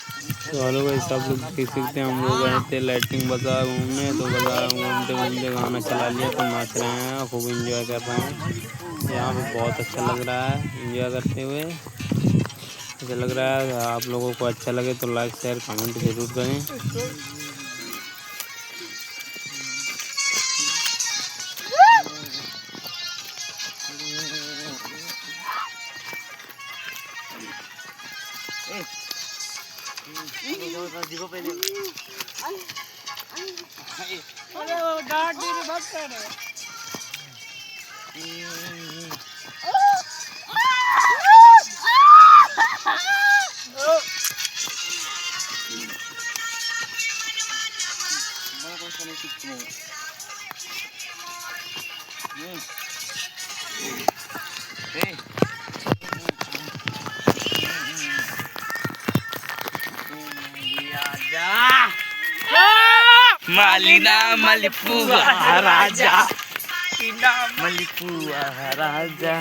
तो हेलो भाई, सब लोग देख सकते हैं हम लोग गए थे लाइटिंग बाजार घूमने। तो बाजार घूमते घूमते गाना चला लिया तो नाच रहे हैं, खूब एंजॉय कर रहे हैं। यहाँ पे बहुत अच्छा लग रहा है एंजॉय करते हुए। ऐसा लग रहा है आप लोगों को अच्छा लगे तो लाइक शेयर कमेंट जरूर करें। Malina Malipua Raja, Malipua Raja.